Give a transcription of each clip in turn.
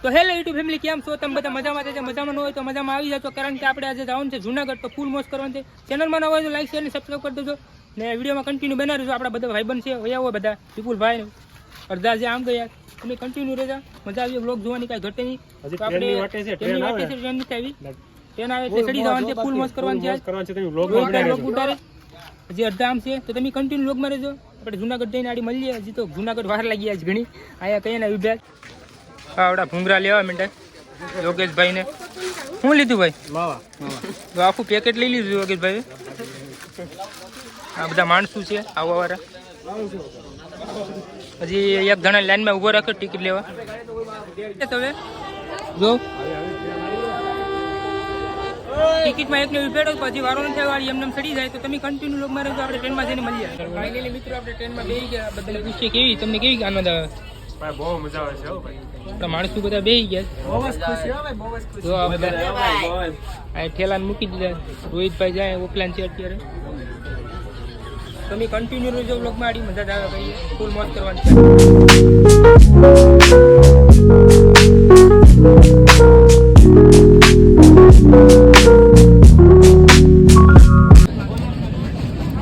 તો hello YouTube family, કેમ છો તમે બધા? મજામાં છે? મજામાં ન હોય તો મજામાં આવી જતો, કારણ કે આપણે આજે જવાનું છે જુનાગઢ. તો ફૂલ મોજ કરવાનું છે. ચેનલમાં ન હોય તો લાઈક શેર અને સબસ્ક્રાઈબ કરી દેજો ને વિડીયોમાં કન્ટિન્યુ બનાવી દેજો. આપણા બધા ભાઈબંધ છે, વયા હોય બધા, વિપુલભાઈ અડધા જે આમ ગયા, તમે કન્ટિન્યુ રહેજા. મજા આવી બ્લોગ જોવાની, કાંઈ ઘટે નહીં. તો આપણે ટ્રેન નથી આવી, ટ્રેન આવે તે ચડી જવાનું છે, ફૂલ મોજ કરવાની છે. હજી અડધા આમ છે, તો તમે કન્ટિન્યુ વ્લોગમાં રહેજો. આપણે જુનાગઢ જઈને આડી મળીએ. હજી તો જુનાગઢ વાર લાગી આજ ઘણી. અહીંયા કઈ ના વિભાગ આવડા ભૂંગરા લેવા માંડે યોગેશભાઈ ને. શું લીધું ભાઈ? તો આખું પેકેટ લઈ લીધું યોગેશભાઈ. આ બધા માણસો છે આવવા વાળા. હજી એક જણા લાઈનમાં ઉભો રાખ્યો ટિકિટ લેવા. હવે જો ટિકિટમાં એકને ઉભેડો પછી વારો નથી વાળી એમને ચડી જાય. તો તમે કન્ટિન્યુ લોકમાં રહેજો. આપણે ટ્રેનમાં જઈને મળીએ. ફાઇનલી મિત્રો આપણે ટ્રેનમાં બેસી ગયા. બધાને પૂછીએ કેવી, તમને કેવી આનંદ આવે? બહુ મજા આવે છે આપણા માણસો બધા બેસી ગયા. જો આ બધા ઠેલાને મૂકી દીધા. રોહિતભાઈ જાય ઓફલાઈન છે અત્યારે. તમે કન્ટિન્યુ રહેજો બ્લોગમાં. આડી મજા જ આવે ભાઈ, ફૂલ મોજ કરવાની છે.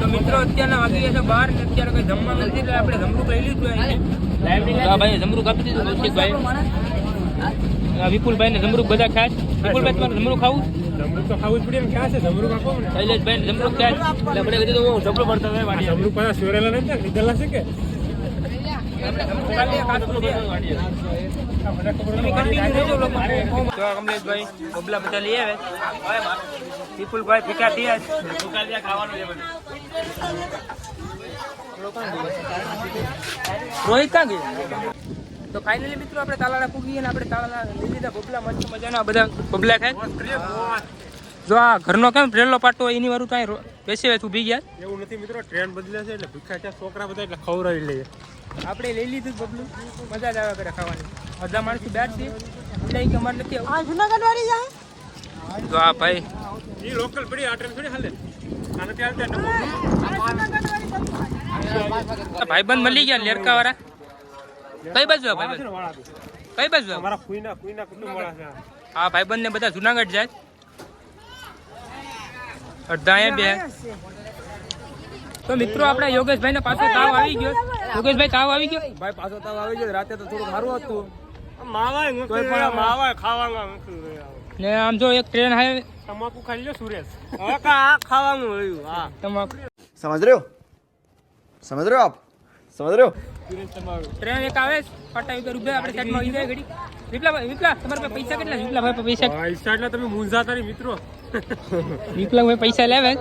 તો મિત્રો અત્યારના વાગી ગયા છે 12 ને અત્યારે કઈ જમવાનું નથી, એટલે આપણે જમરૂક લઈ લીધું. ભાઈ જમરૂક આપી દીધું કૌશિકભાઈ, વિપુલભાઈ ને જમરૂક બધા ખાય. વિપુલભાઈ તમારે જમરૂક ખાવું? જમરૂક તો ખાવું જ પડે ને. ક્યાં છે જમરૂક? આપો ને. શૈલેષભાઈ જમરૂક ખાય એટલે આપણે કીધું હું જબરો પડતો હોય વાડી. જમરૂક પાછા સોરેલા નથી ને, લીધેલા છે કે કમલેશભાઈ બબલા બધા લઈ આવે. વિપુલભાઈ ફીકા થયા રોહિત ક્યાં ગયું? તો ફાઇનલી મિત્રો આપણે તાલાળા પૂગીએ ને આપણે તાલાળા લઈ લીધા બબલા. મસ્ત મજાના બધા બબલા ખાય. જો આ ઘરનો કેમ ટ્રેનનો પાટો હોય એની વાળું ત્યાં બેસી હોય ઊભી ગયા. એવું નથી મિત્રો, ટ્રેન બદલે છે એટલે ભીખા ત્યાં છોકરા બધા એટલે ખવડાવી લઈએ. આપણે લઈ લીધું બબલું, મજા જ આવે કરે ખાવાની. બધા માણસો બેઠ છે એટલે કે અમારે નથી આવું. જુનાગઢ વાળી જાય તો આ ભાઈ એ લોકલ પડી, આ ટ્રેન થોડી હાલે. આને ત્યાં ભાઈબંધ મળી ગયા લેરકા વાળા. કઈ બાજુ ભાઈબંધ? કઈ બાજુ? અમારા કુઈના કુટુંબ વાળા છે. હા ભાઈબંધ ને બધા જુનાગઢ જાય. અડધા અહીંયા બે. તો મિત્રો આપણે યોગેશભાઈ ને પાછો તાવ આવી ગયો. યોગેશભાઈ તાવ આવી ગયો? ભાઈ પાછો તાવ આવી ગયો. રાતે તો થોડું સારું હતું. માવાય ખાવાનું ને આમ જો એક ટ્રેન આવે. તમાકુ ખાઈ લો સુરેશ. ખાવાનું રહ્યું. હા તમાકુ समझ रहे हो आप समझ रहे हो ટ્રેન એક આવે પાટા ઉપર ઉભે આપણે સાઈડમાં આવી જાય ઘડી. વિપલા તમારા પાસે પૈસા કેટલા? વિપલાભાઈ પૈસા એટલે તમે મૂંઝાતા નહીં મિત્રો. વિપલાભાઈ પૈસા લેવે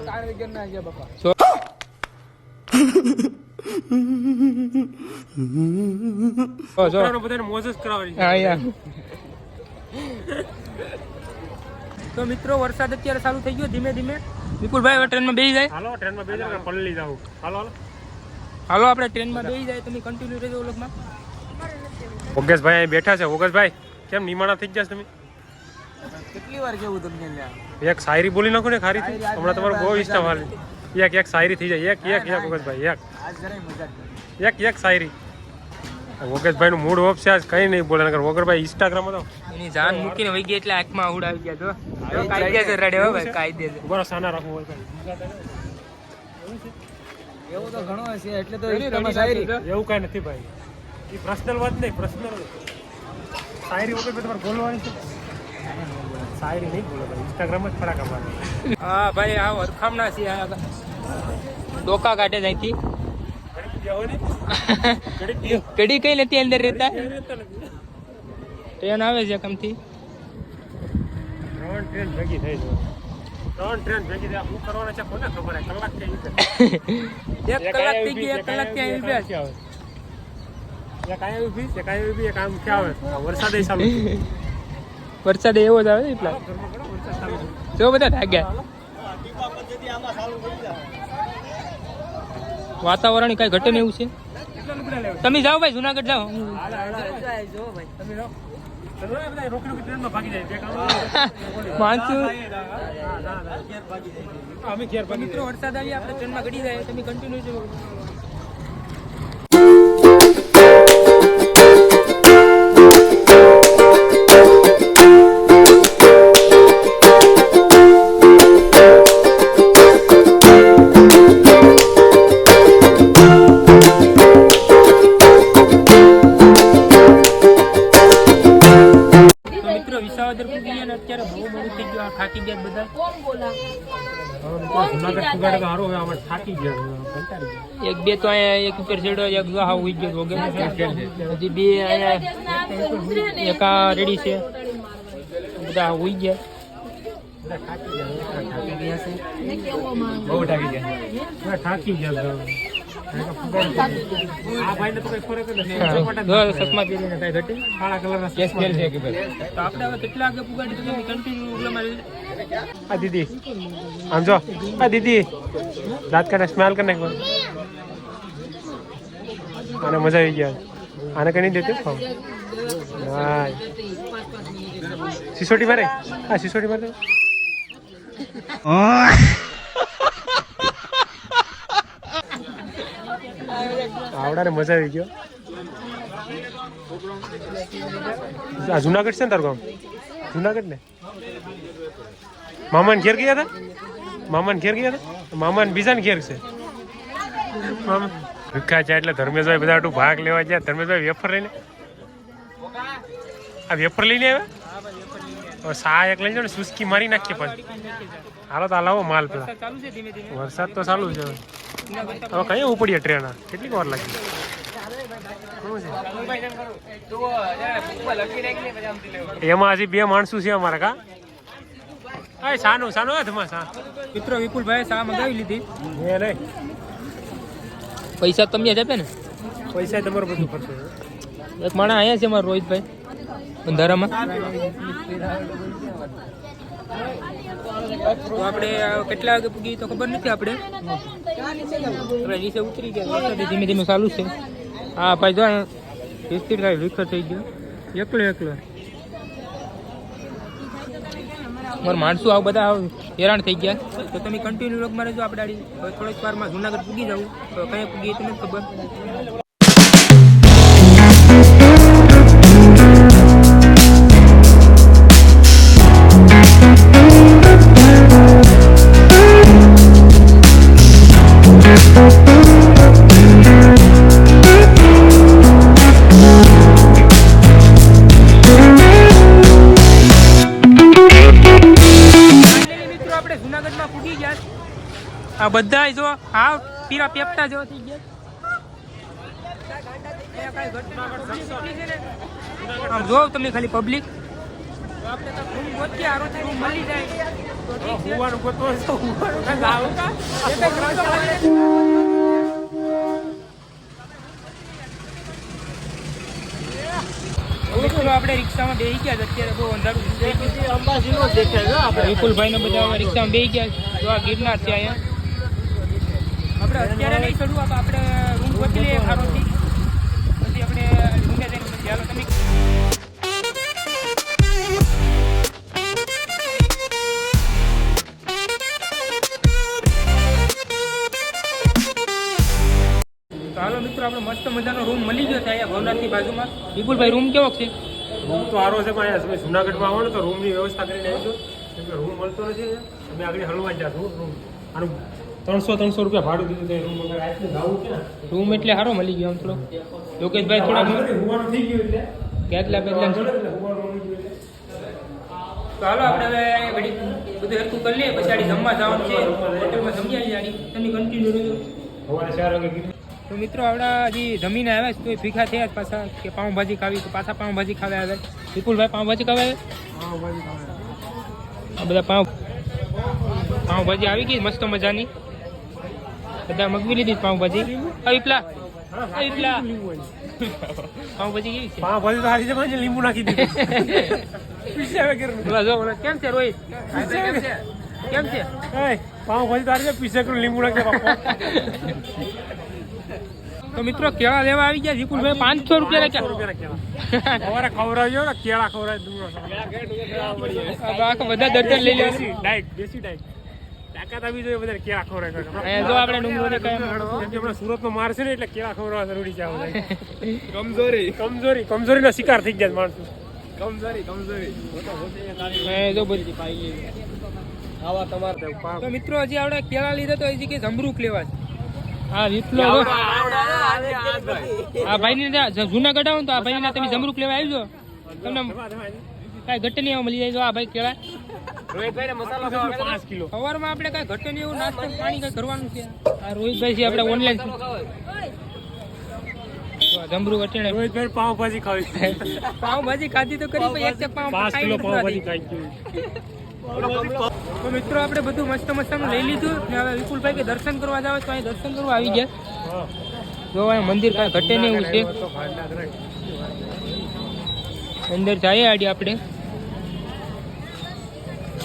બધાને મોજ જ કરાવવાની. તો મિત્રો વરસાદ અત્યારે ચાલુ થઈ ગયો ધીમે ધીમે. વિપુલભાઈ હવે ટ્રેનમાં બેસી જાય. હાલો ટ્રેનમાં બેસી જાવ, પલળી જાવ. હાલો આપણે ટ્રેનમાં બેસી જાય. તમે કન્ટિન્યુ રહેજો વ્લોગમાં. ઓગેશભાઈ અહીં બેઠા છે. ઓગેશભાઈ કેમ નિમાણા થઈ ગયા તમે? કેટલી વાર કેવું તમને લ્યા? એક શાયરી બોલી નાખો ને ખારી થી. હમણાં તમારું બહુ ઇન્સ્ટા વાળી. એક શાયરી થઈ જાય. એક ઓગેશભાઈ આજ જરાય મજાક કરી. એક શાયરી. ઓગેશભાઈ નું મૂડ ઓફ છે આજ, કઈ નહીં બોલે. નકર વગરભાઈ ઇન્સ્ટાગ્રામ તો એની જાન મૂકીને વહી ગઈ એટલે આંખમાં આવડ આવી ગયા. જો કાયદેસર રડે હો ભાઈ, કાયદેસર. બરો સાના રાખવું હોય એવું તો ઘણો હશે એટલે તો ઇન્સ્ટામાં શાયરી. એવું કઈ નથી ભાઈ, એ પર્સનલ વાત નહીં. પર્સનલ શાયરી વગર તમારે બોલવાની છે. શાયરી નહીં બોલે ભાઈ, ઇન્સ્ટાગ્રામ જ ખરા કરવાની. હા ભાઈ આ વરખામણા છે. ડોકા કાઢે ત્યાંથી. કડી કઈ નથી અંદર રહેતા. ટ્રેન આવે છે કમથી. 3 ટ્રેન ભેગી થઈ છે. 3 ટ્રેન ભેગી થયા. શું કરવાના છે કોને ખબર? કલાક થઈ ગઈ. 1 કલાક થઈ ગઈ. 1 કલાક ત્યાં આવી ગયા. એક આયા ઉભી, એક આયા ઉભી, એક આમ ક્યાં આવે? વરસાદે ચાલુ છે. વરસાદ એવો જ આવે ને એટલા. જો બધા ભાગ્યા. વાતાવરણ કઈ ઘટે ને એવું છે. તમે જાઓ ભાઈ જુનાગઢ જાઓ. મિત્રો વરસાદ આવી આપણે ટ્રેનમાં ગડી જાય. તમે કન્ટિન્યુ વિસાવદર પૂગી ગયા ને અત્યારે બહુ મોડું થઈ ગયું. આ થાકી ગયા બધા. જુનાગઢ સુગાડે તો સારું હવે આમાં થાકી ગયા કંટાળી ગયા. એક બે તો અહીંયા એક ઉપર ચડ્યો, એક જો હાવ ઉઈ ગયો વગર. હજી બે અહીંયા એક આ રેડી છે, બધા ઉઈ ગયા. બહુ થાકી ગયા. બધા થાકી ગયા. આ ભાઈને તો કઈ ફરક જ નથી. જો ચશ્મા પહેરીને કાંઈ ઘટે. કાળા કલરના કેસ કેલ છે કે ભાઈ તો આપણે હવે કેટલા વાગે પુગાડી તમે કન્ટિન્યુ ઉગલામાં આ દીદી આમ જો, આ દીદી દાંત કાઢે સ્મેલ કરી નાખ. આને મજા આવી ગયા. આને કઈ નહીં દેતું ખાવ. હા સિસોટી મારે, હા સિસોટી મારે. આવડાને મજા આવી ગયો. આ જુનાગઢ છે ને તારું ગામ? જુનાગઢ ને મામાને ઘેર ગયા હતા? મામાને ઘેર ગયા હતા? મામાને બીજાને ઘેર છે? મામા ભૂખા છે એટલે ધર્મેશભાઈ બધા આટલું ભાગ લેવા ગયા. ધર્મેશભાઈ વેફર લઈને, આ વેફર લઈને આવ્યા. સા એક લઈ જાઓ ને સુસ્કી મારી નાખીએ. પણ હાલો તો લાવો માલ પેલા. ચાલુ છે ધીમે ધીમે. વરસાદ તો ચાલુ છે. હવે કઈ ઉપડીએ ટ્રેન? કેટલી વાર લાગી? એમાં હજી બે માણસો છે અમારા. કા સાનું સાનું હાથમાં સા. મિત્રો વિપુલભાઈ શા મંગાવી લીધી. એ નહીં, પૈસા તમે જ આપે ને. પૈસા તમારું બધું ખર્ચો. એક માણસ અહીંયા છે મારો રોહિતભાઈ બંધારામાં. તો આપણે કેટલા વાગે પૂગી તો ખબર નથી. આપણે નીચે ઉતરી ગયા. ધીમે ધીમે ચાલુ છે. હા ભાઈ જો બિસ્કીટ ખાઈ વિખર થઈ ગયો. એકલો મારા માણસો આવું બધા હેરાન થઈ ગયા. તો તમે કન્ટિન્યુ લોક મારે જો આપણે થોડીક વારમાં જુનાગઢ પૂગી જવું. તો કયા પૂગી તમને ખબર. આ બધા જો હા પીરા પેપટા જેવા થઈ ગયા. આમ જો તમે ખાલી પબ્લિક. આપણે તો રૂમ ગોતીએ, આરો રૂમ મળી જાય તો ઠીક છે. હુવાનું ગોતવો છે, હુવાનું કાં આવો કા? એક જ રસ્તો ખાલી. મિત્રો આપણે રિક્ષામાં બેસી ગયા. અત્યારે બહુ અંધારું થઈ ગયું. અંબાજીનો જ દેખાય છે. વિપુલભાઈ ને બધા રિક્ષામાં બેસી ગયા. જો આ ગિરનાર છે અહીંયા. આપણે અત્યારે નહીં ચડવું. આપણે રૂમ ગોતી લઈએ સારોથી. પછી આપણે રૂમે જઈને પછી હાલો તમે. તો હાલો મિત્રો આપણે મસ્ત મજાનો રૂમ મળી ગયો છે અહીંયા ભવનાથની બાજુમાં. વિપુલભાઈ રૂમ કેવો છે? રૂમ તો સારો છે. પણ તમે જુનાગઢમાં આવો ને તો રૂમની વ્યવસ્થા કરીને આવજો. કેમ કે રૂમ મળતો નથી ને. તમે આગળ હલવા જ જાઓ. રૂમ આનું 300 રૂપિયા ભાડું દીધું. રૂમ વગર આટલું જવું છે ને. રૂમ એટલે સારો મળી ગયો આમ થોડો. યોગેશભાઈ થોડા હુવાનું થઈ ગયું એટલે કેટલા પેલા હુવાનું મળી ગયું એટલે. તો હાલો આપણે હવે ઘડી બધું હરખું કરી લઈએ. પછી આડી જમવા જવાનું છે. હોટલમાં જમી આવી આડી. તમે કન્ટિન્યુ રહેજો. સવારે 4 વાગે કીધું. તો મિત્રો આપણા હજી જમીને આવ્યા છે. તો ભીખા થયા જ પાછા કે પાઉંભાજી ખાવી. તો પાછા પાઉંભાજી ખાવા આવ્યા. વિપુલભાઈ પાઉંભાજી ખાવા આવ્યા. આ બધા પાઉંભાજી આવી ગઈ મસ્ત મજાની. બધા મગવી લીધી પાઉંભાજી. વિપલા પાઉંભાજી કેવી છે? પાઉંભાજી તો હારી છે પણ લીંબુ નાખી દીધું. પીસ્યા વગર. બોલા જો બોલા કેમ છે રોહિત? કેમ છે? પાઉંભાજી તો હારી છે. પીસ્યા કરું લીંબુ નાખી બાપા. તો મિત્રો કેળા લેવા આવી ગયા. વિપુલભાઈ 500 રૂપિયા ₹500 સવારે ખવડાવજો ને કેળા ખવડાવી આખા બધા દર્જન લઈ લેવા. દેશી ડાયટ તાકાત આવી જોઈએ બધા કેળા ખવડાવે. જો આપણે ડુંગળીને કઈ આપણે સુરતનો માર છે ને એટલે કેળા ખવડાવવા જરૂરી છે. કમજોરીનો શિકાર થઈ ગયા માણસો. જો બધી તો મિત્રો હજી આપણે કેળા લીધા તો હજી કે જમરૂક લેવા છે. હા વિપલો આ ભાઈ ને જુનાગઢ આવો તો આ ભાઈ ને તમે જમરૂક લેવા આવજો. તમને કાંઈ ઘટે નહીં મળી જાય. જો આ ભાઈ કેળા રોહિતભાઈ ને મસાલો ખાવા 5 કિલો સવારમાં આપણે કાંઈ ઘટે નહીં એવું નાસ્તો પાણી કાંઈ કરવાનું છે. આ રોહિતભાઈ છે આપણે ઓનલાઈન જમરૂ વટીને રોહિતભાઈ પાવભાજી ખાવી છે. પાવભાજી ખાધી તો કરી પણ એક ચક પાવ 5 કિલો પાવભાજી ખાઈ ગયું. તો મિત્રો આપણે બધું મસ્ત મસ્તનું લઈ લીધું ને હવે વિપુલભાઈ કે દર્શન કરવા જાવ તો અહીં દર્શન કરવા આવી ગયા. હા. જો અહીં મંદિર કાંઈ ઘટે નહીં એવું છે. તો ફાયદા કરે. અંદર જઈએ આડી આપણે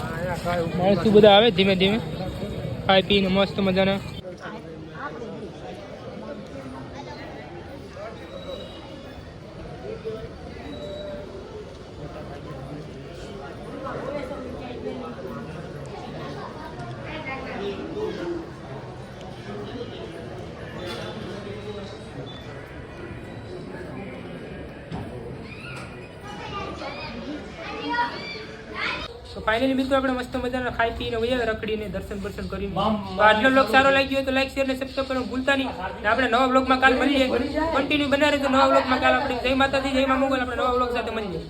અહીંયા કાંઈ માણસો બધા આવે ધીમે ધીમે ખાઈ પીને મસ્ત મજાના. તો ફાઇનલી મિત્રો આપણે મસ્ત મજાના ખાઈ પીને વયા રખડીને દર્શન બર્શન કરીને. તો આજનો બ્લોગ સારો લાગ્યો હોય તો લાઈક શેર ને સબસ્ક્રાઈબ કરવાનું ભૂલતા નહીં. ને આપણે નવા બ્લોગમાં કાલ મળીએ. કન્ટિન્યુ બના રહેજો નવા બ્લોગમાં કાલ આપણે. જય માતાજી જય મા મોગલ આપણે નવા બ્લોગ સાથે મળીએ.